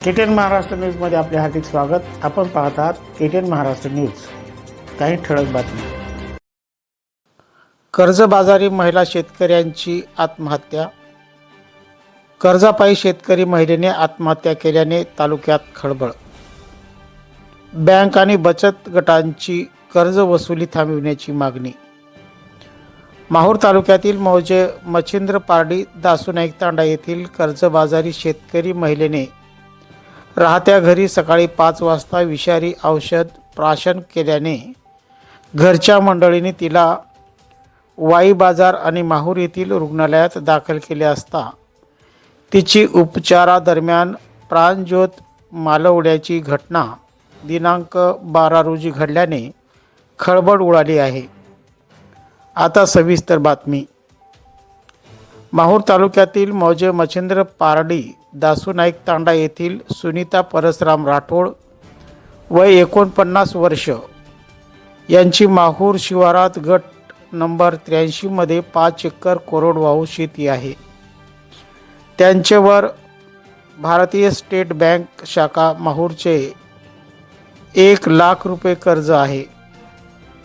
KTN Maharashtra न्यूजमध्ये आपले हार्दिक स्वागत। आपण पाहत आहात केटीएन महाराष्ट्र न्यूज। काही ठळक बातमी। कर्जबाजारी महिला शेतकऱ्यांची आत्महत्या। कर्जापायी शेतकरी महिलेने आत्महत्या केल्याने तालुक्यात खळबळ। बँक आणि बचत गटांची कर्ज वसुली थांबविण्याची मागणी। माहूर तालुक्यातील मौजे मच्छिंद्र पारडी दासू नाईक तांडा येथील कर्जबाजारी शेतकरी महिलेने राहत्या घरी सकाळी 5 वाजता विषारी औषध प्राशन केल्याने घरच्या मंडळींनी तिला वाई बाजार आणि माहूर येथील रुग्णालयात दाखल केले असता तिची उपचारादरम्यान प्राणज्योत मालवण्याची घटना दिनांक 12 रोजी घडल्याने खळबळ उडाली आहे। आता सविस्तर बातमी। माहूर तालुक्यातील मौजे मच्छिंद्र पारडी दासू नाईक तांडा येथील सुनीता परसराम राठोड वय 49 वर्ष यांची माहूर शिवारात गट नंबर 83 मध्ये 5 एकर कोरडवाहू शेती आहे। त्यांच्यावर भारतीय स्टेट बँक शाखा माहूरचे 1 लाख रुपये कर्ज आहे,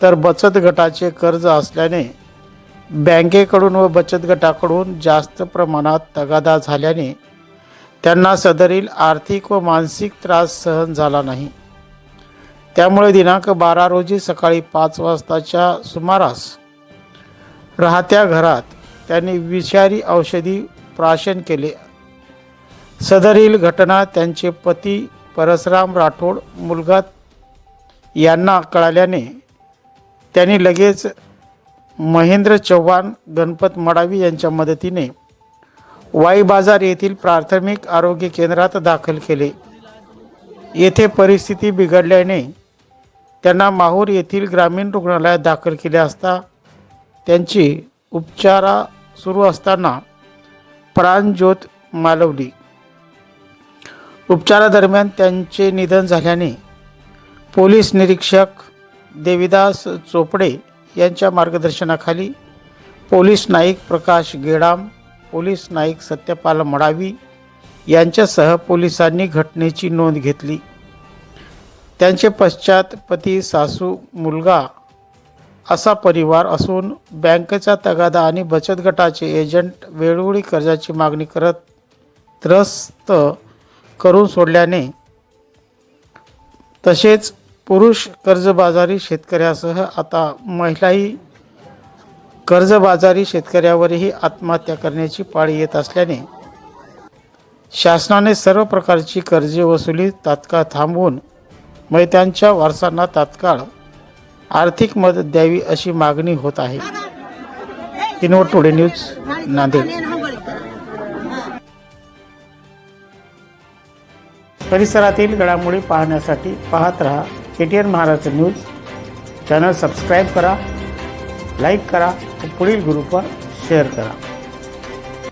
तर बचत गटाचे कर्ज असल्याने बँकेकडून व बचत गटाकडून जास्त प्रमाणात तगादा झाल्याने त्यांना सदरील आर्थिक व मानसिक त्रास सहन झाला नाही। त्यामुळे दिनांक 12 रोजी सकाळी 5 वाजताच्या सुमारास राहत्या घरात त्यांनी विषारी औषधी प्राशन केले। सदरील घटना त्यांचे पती परसराम राठोड मुलगा यांना कळाल्याने त्यांनी लगेच महेंद्र चव्हाण गणपत मडावी यांच्या मदतीने वाई बाजार येथील प्राथमिक आरोग्य केंद्रात दाखल केले। येथे परिस्थिती बिघडल्याने त्यांना माहूर येथील ग्रामीण रुग्णालयात दाखल केले असता त्यांची उपचार सुरू असताना प्राणज्योत मालवली। उपचारादरम्यान त्यांचे निधन झाल्याने पोलीस निरीक्षक देविदास चोपडे यांच्या मार्गदर्शनाखाली पोलीस नाईक प्रकाश गेडाम, पोलीस नाईक सत्यपाल मडावी यांच्यासह पोलिसांनी घटनेची नोंद घेतली। त्यांचे पश्चात पती, सासू, मुलगा असा परिवार असून बँकेचा तगादा आणि बचत गटाचे एजंट वेळोवेळी कर्जाची मागणी करत त्रस्त करून सोडल्याने तसेच पुरुष कर्जबाजारी शेतकऱ्यासह आता महिलाही कर्जबाजारी शेतकऱ्यावरही आत्महत्या करण्याची पाळी येत असल्याने शासनाने सर्व प्रकारची कर्जे वसुली तात्काळ थांबवून मयतांच्या वारसांना तात्काळ आर्थिक मदत द्यावी अशी मागणी होत आहे। Innovate today news, Nanded. परिसरातील घडामोडी पाहण्यासाठी पाहत रहा KTN Maharashtra news. Channel subscribe करा, लाईक करा व पुढील ग्रुपवर शेअर करा।